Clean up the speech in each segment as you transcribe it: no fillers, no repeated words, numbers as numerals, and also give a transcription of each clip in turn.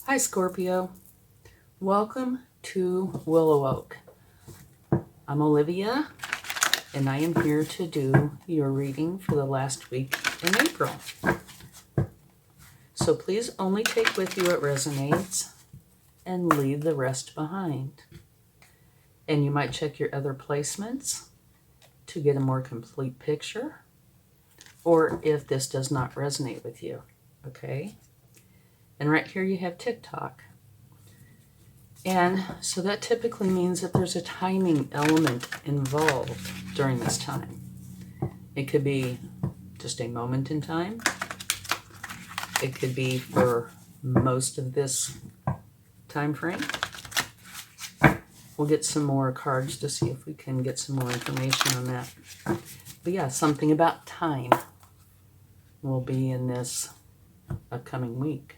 Hi Scorpio, welcome to WillowOAK. I'm Olivia and I am here to do your reading for the last week in April. So please only take with you what resonates and leave the rest behind. And you might check your other placements to get a more complete picture, or if this does not resonate with you, okay? And right here you have TikTok. And so that typically means that there's a timing element involved during this time. It could be just a moment in time. It could be for most of this time frame. We'll get some more cards to see if we can get some more information on that. But yeah, something about time will be in this upcoming week.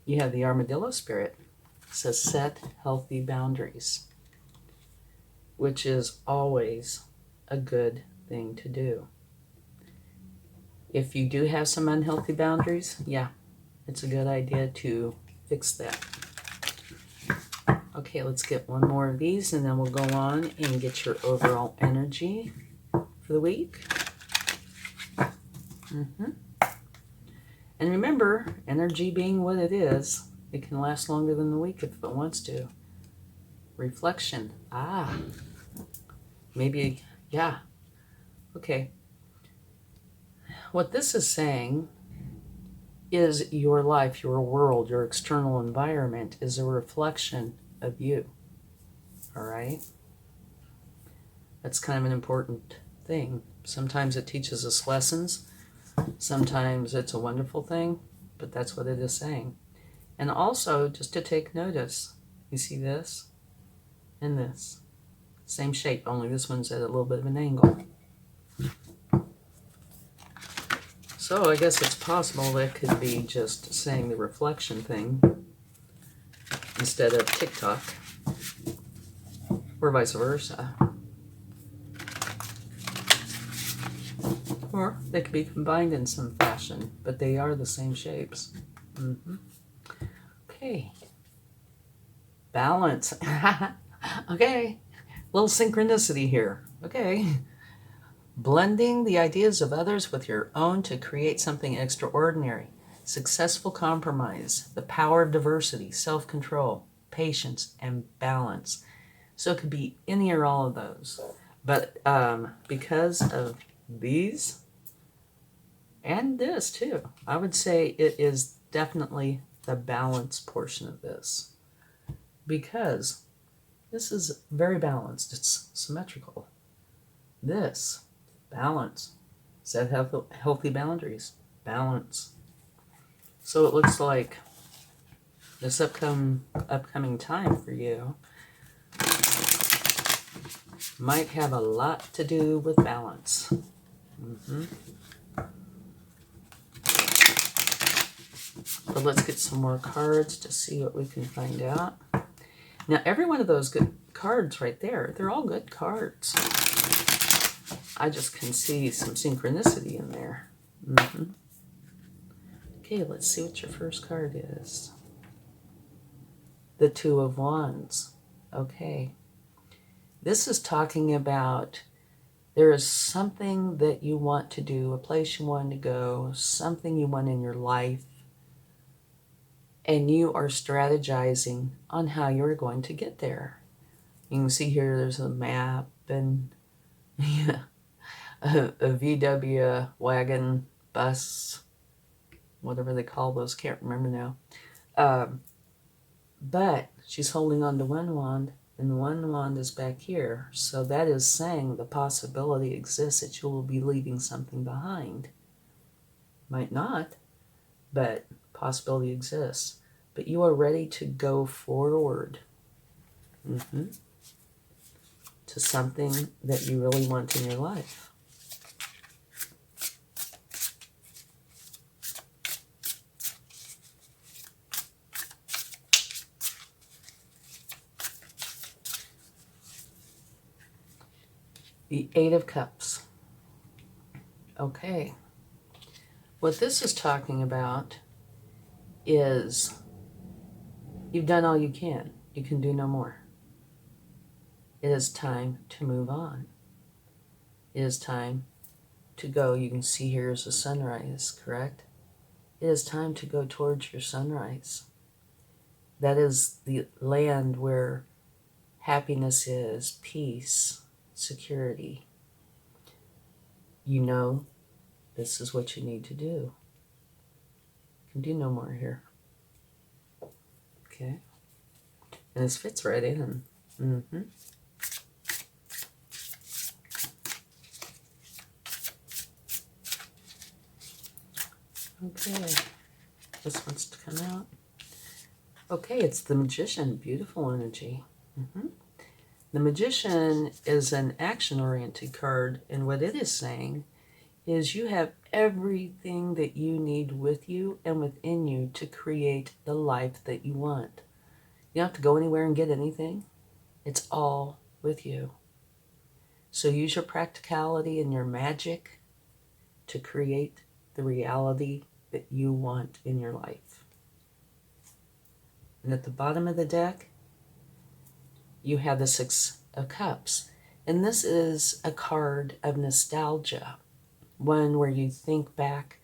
You have the armadillo spirit. It says set healthy boundaries, which is always a good thing to do. If you do have some unhealthy boundaries, yeah, it's a good idea to fix that. Okay, let's get one more of these and then we'll go on and get your overall energy for the week. And remember, energy being what it is, it can last longer than the week if it wants to. Reflection. Maybe, yeah. Okay. What this is saying is your life, your world, your external environment is a reflection of you. All right? That's kind of an important thing. Sometimes it teaches us lessons. Sometimes it's a wonderful thing, but that's what it is saying. And also, just to take notice, you see this and this. Same shape, only this one's at a little bit of an angle. So I guess it's possible that could be just saying the reflection thing instead of TikTok, or vice versa. Or they could be combined in some fashion, but they are the same shapes. Okay. Balance. Okay. Little synchronicity here. Okay. Blending the ideas of others with your own to create something extraordinary. Successful compromise. The power of diversity, self-control, patience, and balance. So it could be any or all of those. But because of these and this too, I would say it is definitely the balance portion of this, because this is very balanced. It's symmetrical. This balance, set healthy boundaries, balance. So it looks like this upcoming time for you might have a lot to do with balance. But let's get some more cards to see what we can find out. Now, every one of those good cards right there, they're all good cards. I just can see some synchronicity in there. Okay, let's see what your first card is. The Two of Wands. Okay. This is talking about there is something that you want to do, a place you want to go, something you want in your life, and you are strategizing on how you're going to get there. You can see here there's a map and a VW wagon, bus, whatever they call those, can't remember now. But she's holding on to one wand, and one wand is back here. So that is saying the possibility exists that you will be leaving something behind. Might not, but possibility exists. But you are ready to go forward to something that you really want in your life. The Eight of Cups. Okay. What this is talking about is you've done all you can. You can do no more. It is time to move on. It is time to go. You can see here is a sunrise, correct? It is time to go towards your sunrise. That is the land where happiness is, peace, security. You know this is what you need to do. You can do no more here. Okay? And this fits right in. Mm-hmm. Okay. This wants to come out. Okay, it's the Magician. Beautiful energy. Mm-hmm. The Magician is an action-oriented card, and what it is saying is you have everything that you need with you and within you to create the life that you want. You don't have to go anywhere and get anything. It's all with you. So use your practicality and your magic to create the reality that you want in your life. And at the bottom of the deck, you have the Six of Cups. And this is a card of nostalgia, one where you think back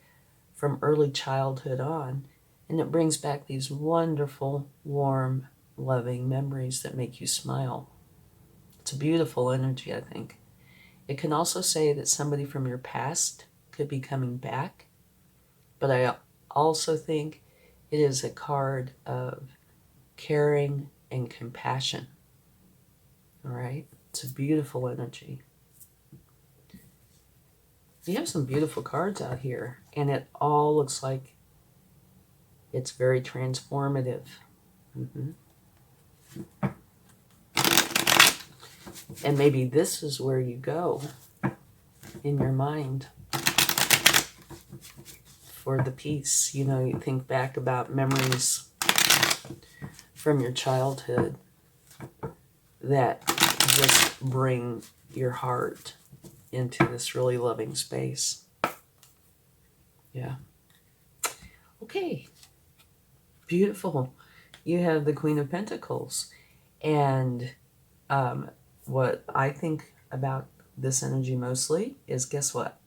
from early childhood on, and it brings back these wonderful, warm, loving memories that make you smile. It's a beautiful energy, I think. It can also say that somebody from your past could be coming back, but I also think it is a card of caring and compassion. All right? It's a beautiful energy. You have some beautiful cards out here, and it all looks like it's very transformative. Mm-hmm. And maybe this is where you go in your mind for the peace. You know, you think back about memories from your childhood that just bring your heart into this really loving space. Yeah. Okay. Beautiful. You have the Queen of Pentacles. And what I think about this energy mostly is, guess what?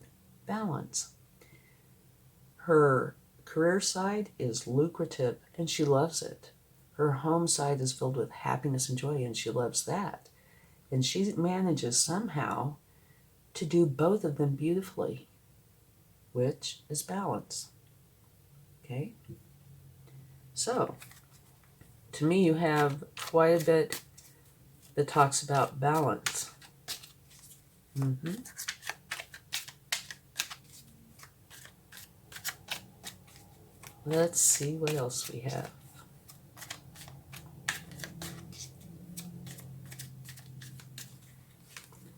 Balance. Her career side is lucrative and she loves it. Her home side is filled with happiness and joy and she loves that. And she manages somehow to do both of them beautifully, which is balance. Okay? So, to me, you have quite a bit that talks about balance. Mm-hmm. Let's see what else we have.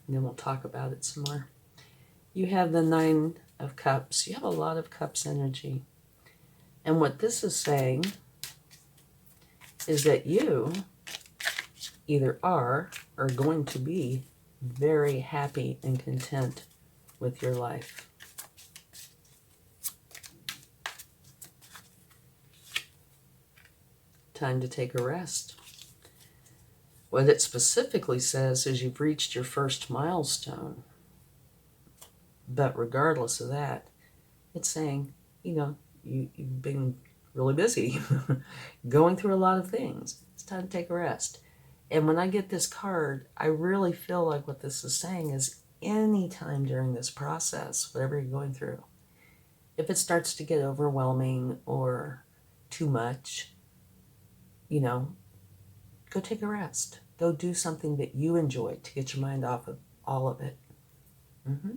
And then we'll talk about it some more. You have the Nine of Cups. You have a lot of Cups energy. And what this is saying is that you either are or going to be very happy and content with your life. Time to take a rest. What it specifically says is you've reached your first milestone. But regardless of that, it's saying, you know, you've been really busy, going through a lot of things. It's time to take a rest. And when I get this card, I really feel like what this is saying is any time during this process, whatever you're going through, if it starts to get overwhelming or too much, you know, go take a rest. Go do something that you enjoy to get your mind off of all of it. Mm-hmm.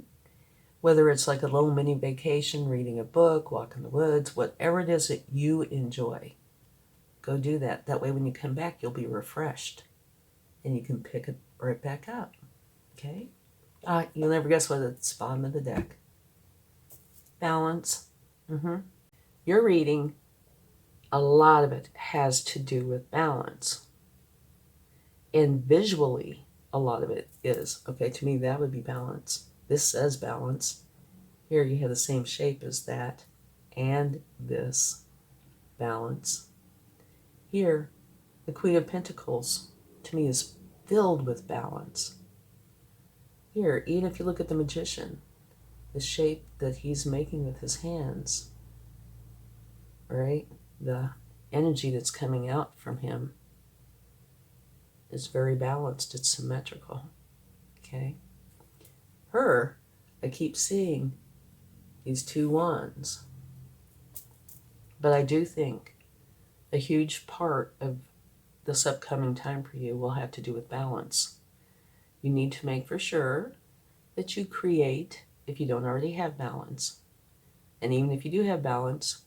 Whether it's like a little mini vacation, reading a book, walk in the woods, whatever it is that you enjoy, go do that. That way when you come back, you'll be refreshed and you can pick it right back up. Okay? You'll never guess what it's bottom of the deck. Balance. Mm-hmm. Your reading, a lot of it has to do with balance. And visually, a lot of it is. Okay, to me, that would be balance. This says balance. Here you have the same shape as that and this balance. Here, the Queen of Pentacles, to me, is filled with balance. Here, even if you look at the Magician, the shape that he's making with his hands, right? The energy that's coming out from him is very balanced. It's symmetrical, okay? Her, I keep seeing these two wands. But I do think a huge part of this upcoming time for you will have to do with balance. You need to make for sure that you create, if you don't already have balance. And even if you do have balance,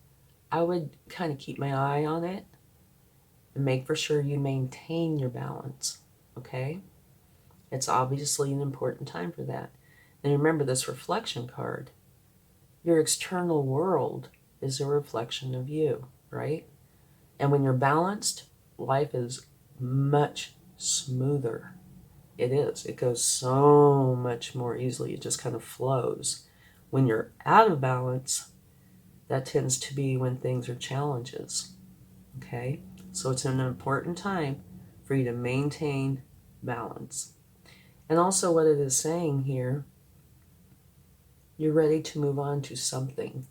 I would kind of keep my eye on it and make for sure you maintain your balance, okay? It's obviously an important time for that. And remember this reflection card. Your external world is a reflection of you, right? And when you're balanced, life is much smoother. It is. It goes so much more easily. It just kind of flows. When you're out of balance, that tends to be when things are challenges, okay? So it's an important time for you to maintain balance. And also what it is saying here, you're ready to move on to something.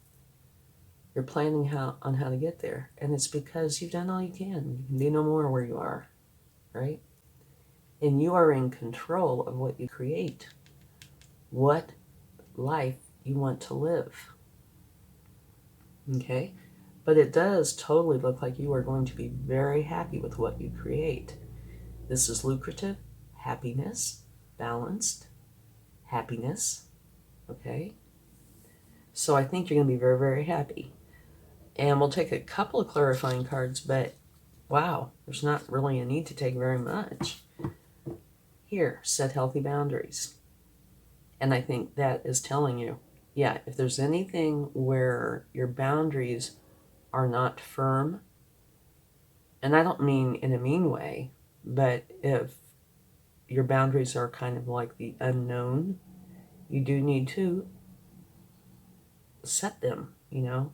You're planning on how to get there. And it's because you've done all you can. You can do no more where you are, right? And you are in control of what you create, what life you want to live, okay? But it does totally look like you are going to be very happy with what you create. This is lucrative, happiness, balanced, happiness, okay? So I think you're going to be very, very happy. And we'll take a couple of clarifying cards, but wow, there's not really a need to take very much. Here, set healthy boundaries. And I think that is telling you, yeah, if there's anything where your boundaries are not firm, and I don't mean in a mean way, but if your boundaries are kind of like the unknown, you do need to set them, you know,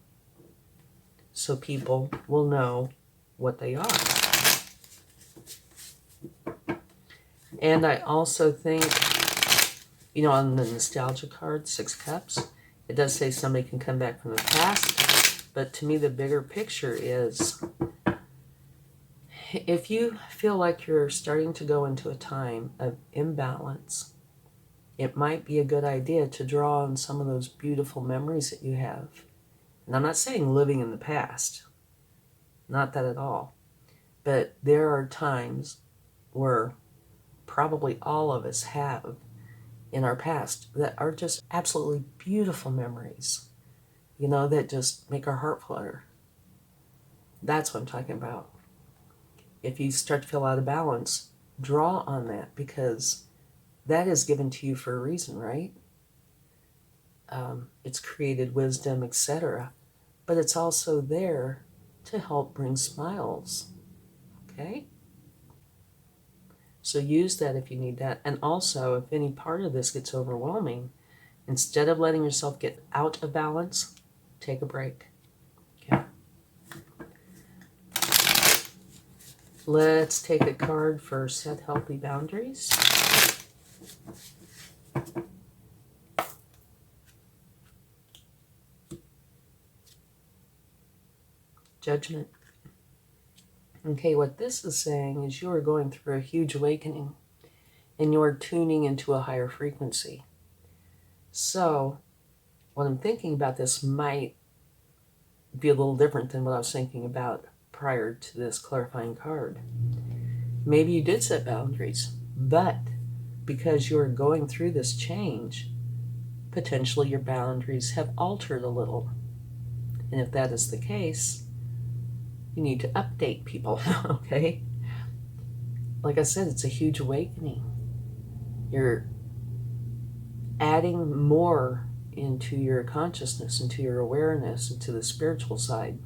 so people will know what they are. And I also think, you know, on the nostalgia card, 6 Cups, it does say somebody can come back from the past. But to me, the bigger picture is, if you feel like you're starting to go into a time of imbalance, it might be a good idea to draw on some of those beautiful memories that you have. And I'm not saying living in the past, not that at all. But there are times where probably all of us have in our past that are just absolutely beautiful memories, you know, that just make our heart flutter. That's what I'm talking about. If you start to feel out of balance, draw on that, because that is given to you for a reason, right? It's created wisdom, etc. But it's also there to help bring smiles, okay? So use that if you need that. And also, if any part of this gets overwhelming, instead of letting yourself get out of balance, take a break, okay? Let's take a card for set healthy boundaries. Judgment. Okay, what this is saying is you are going through a huge awakening and you're tuning into a higher frequency. So, what I'm thinking about this might be a little different than what I was thinking about prior to this clarifying card. Maybe you did set boundaries, but because you're going through this change, potentially your boundaries have altered a little. And if that is the case, you need to update people, okay? Like I said, it's a huge awakening. You're adding more into your consciousness, into your awareness, into the spiritual side.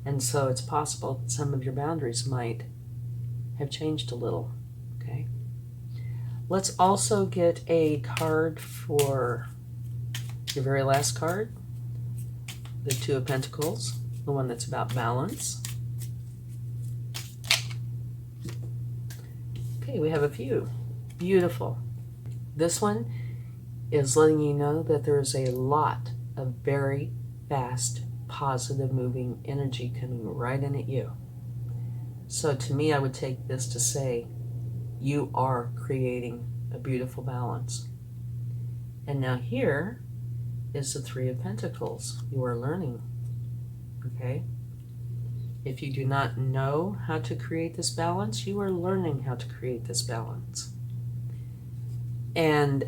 And so it's possible that some of your boundaries might have changed a little, okay? Let's also get a card for your very last card, the 2 of Pentacles, the one that's about balance. Okay, we have a few. Beautiful. This one is letting you know that there is a lot of very fast, positive moving energy coming right in at you. So to me, I would take this to say you are creating a beautiful balance. And now here is the Three of Pentacles. You are learning. Okay? If you do not know how to create this balance, you are learning how to create this balance. And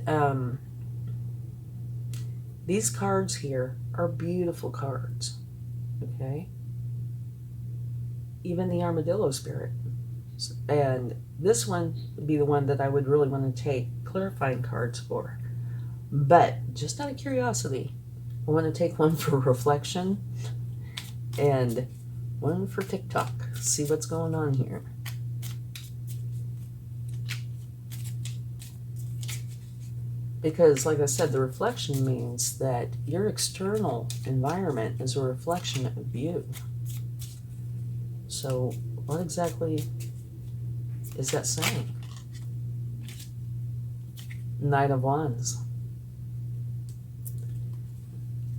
these cards here are beautiful cards. Okay? Even the Armadillo Spirit. And this one would be the one that I would really want to take clarifying cards for. But just out of curiosity, I want to take one for reflection and one for TikTok. See what's going on here. Because, like I said, the reflection means that your external environment is a reflection of you. So, what exactly is that saying? Knight of Wands.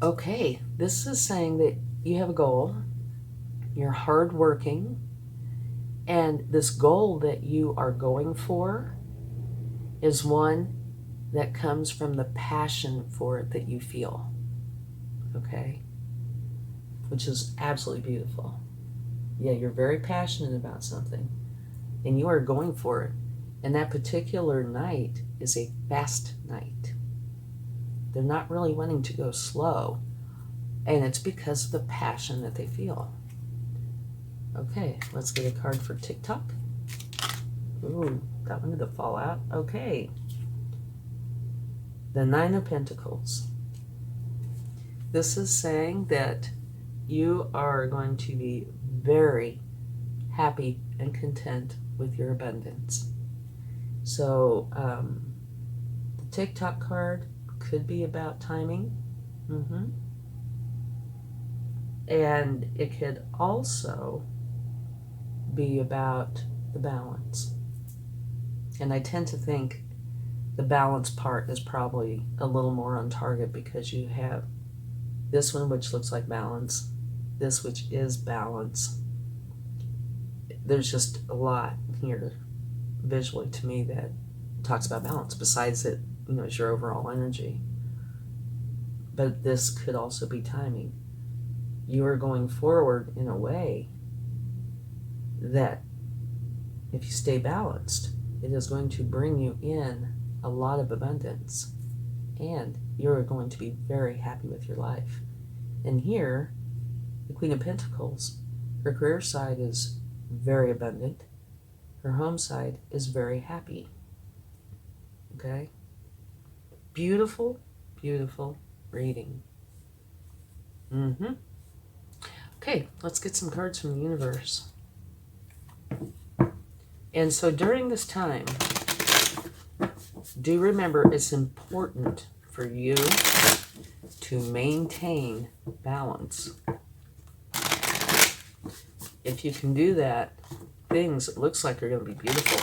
Okay, this is saying that you have a goal, you're hardworking, and this goal that you are going for is one that comes from the passion for it that you feel, okay? Which is absolutely beautiful. Yeah, you're very passionate about something, and you are going for it. And that particular night is a fast night. They're not really wanting to go slow, and it's because of the passion that they feel. Okay, let's get a card for TikTok. Ooh, that one did fall out. Okay. The Nine of Pentacles. This is saying that you are going to be very happy and content with your abundance. So the TikTok card could be about timing. And it could also be about the balance. And I tend to think the balance part is probably a little more on target because you have this one which looks like balance, this which is balance. There's just a lot here visually to me that talks about balance, besides it, you know, is your overall energy. But this could also be timing. You are going forward in a way that if you stay balanced, it is going to bring you in a lot of abundance, and you're going to be very happy with your life. And here, the Queen of Pentacles, her career side is very abundant. Her home side is very happy. Okay? Beautiful, beautiful reading. Okay, let's get some cards from the universe. And so during this time, do remember it's important for you to maintain balance. If you can do that, things, it looks like, are going to be beautiful.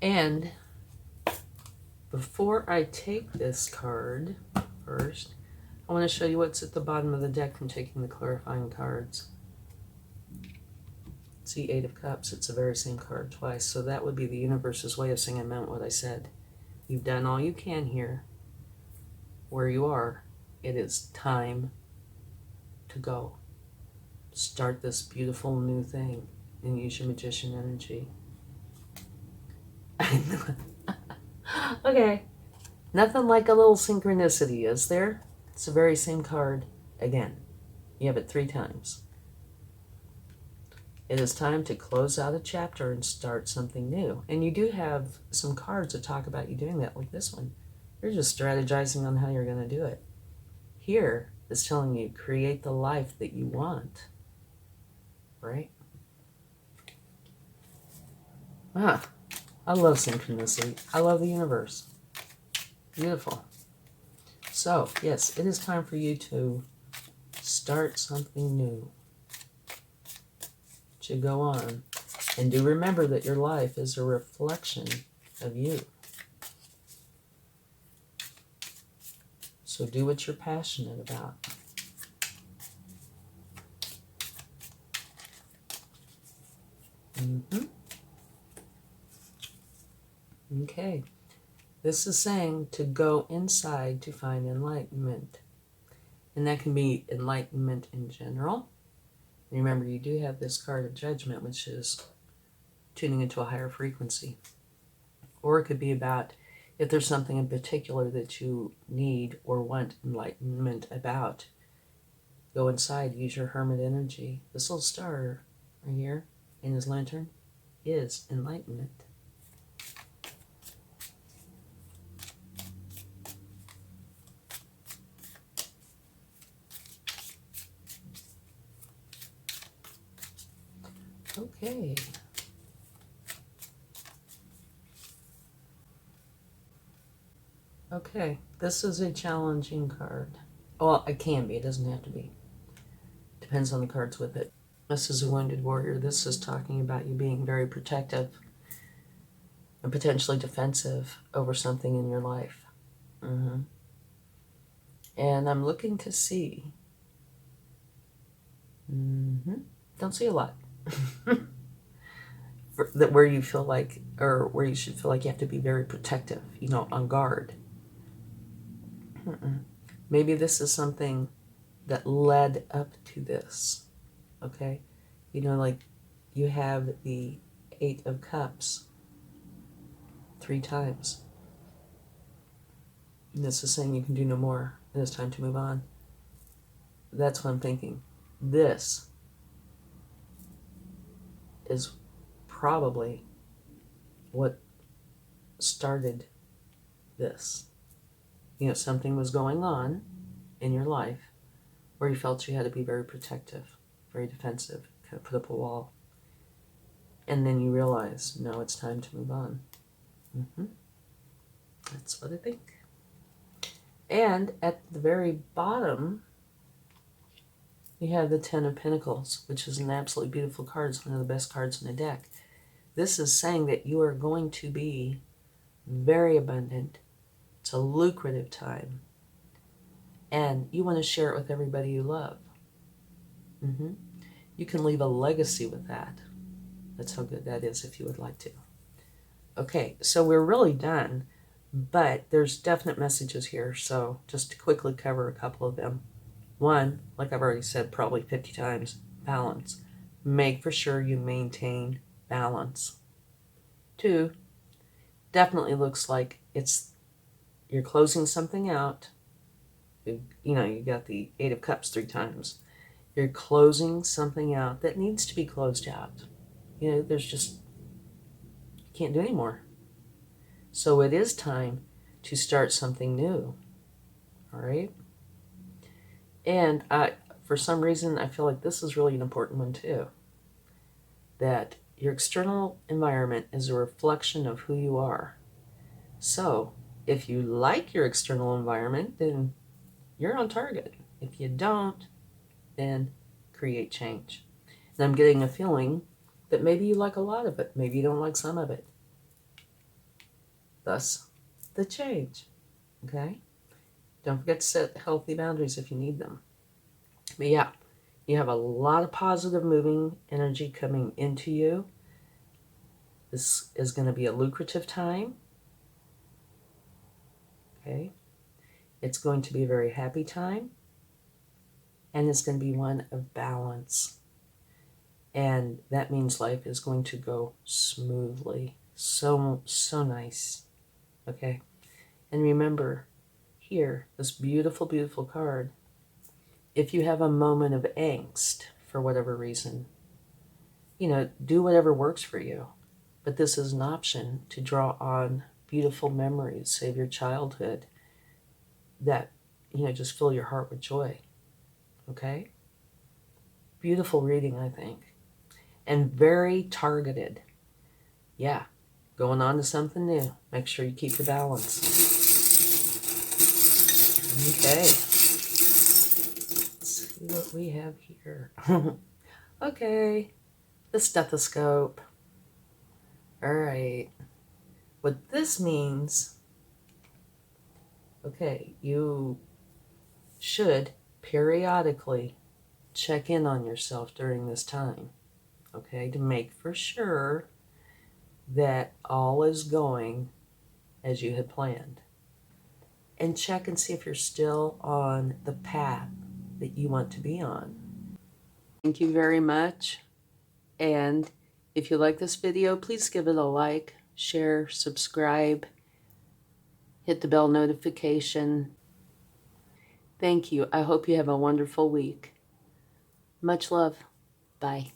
And before I take this card first, I want to show you what's at the bottom of the deck from taking the clarifying cards. See, Eight of Cups, it's the very same card twice. So that would be the universe's way of saying I meant what I said. You've done all you can here. Where you are, it is time to go. Start this beautiful new thing and use your magician energy. Okay. Nothing like a little synchronicity, is there? It's the very same card again. You have it 3 times. It is time to close out a chapter and start something new. And you do have some cards that talk about you doing that, like this one. You're just strategizing on how you're going to do it. Here is telling you, create the life that you want. Right? I love synchronicity. I love the universe. Beautiful. So, yes, it is time for you to start something new, to go on. And do remember that your life is a reflection of you. So do what you're passionate about. Okay. This is saying to go inside to find enlightenment. And that can be enlightenment in general. Remember, you do have this card of judgment, which is tuning into a higher frequency. Or it could be about if there's something in particular that you need or want enlightenment about. Go inside, use your hermit energy. This little star right here in his lantern is enlightenment. Okay. Okay, this is a challenging card. Well, it can be, it doesn't have to be. Depends on the cards with it. This is a wounded warrior. This is talking about you being very protective and potentially defensive over something in your life. And I'm looking to see. Don't see a lot. Where you feel like, or where you should feel like you have to be very protective, on guard. Maybe this is something that led up to this, okay? Like you have the 8 of Cups 3 times. And this is saying you can do no more, and it's time to move on. That's what I'm thinking. This is probably what started this. Something was going on in your life where you felt you had to be very protective, very defensive, kind of put up a wall. And then you realize, no, it's time to move on. That's what I think. And at the very bottom, you have the 10 of Pentacles, which is an absolutely beautiful card. It's one of the best cards in the deck. This is saying that you are going to be very abundant. It's a lucrative time. And you want to share it with everybody you love. You can leave a legacy with that. That's how good that is if you would like to. Okay, so we're really done. But there's definite messages here. So just to quickly cover a couple of them. 1, like I've already said probably 50 times, balance. Make for sure you maintain balance. 2, definitely looks like you're closing something out. You got the 8 of Cups 3 times. You're closing something out that needs to be closed out. There's just, you can't do anymore. So it is time to start something new. All right? And for some reason, I feel like this is really an important one too. That your external environment is a reflection of who you are. So if you like your external environment, then you're on target. If you don't, then create change. And I'm getting a feeling that maybe you like a lot of it. Maybe you don't like some of it. Thus, the change. Okay? Don't forget to set healthy boundaries if you need them. But yeah, you have a lot of positive moving energy coming into you. This is going to be a lucrative time. Okay? It's going to be a very happy time. And it's going to be one of balance. And that means life is going to go smoothly. So nice. Okay? And remember, here, this beautiful, beautiful card, if you have a moment of angst for whatever reason, do whatever works for you. But this is an option to draw on beautiful memories, say of your childhood, that, just fill your heart with joy. Okay? Beautiful reading, I think. And very targeted. Yeah. Going on to something new. Make sure you keep your balance. Okay. Let's see what we have here. Okay. The stethoscope. All right. What this means, okay, you should periodically check in on yourself during this time, okay, to make for sure that all is going as you had planned. And check and see if you're still on the path that you want to be on. Thank you very much. And if you like this video, please give it a like, share, subscribe, hit the bell notification. Thank you. I hope you have a wonderful week. Much love. Bye.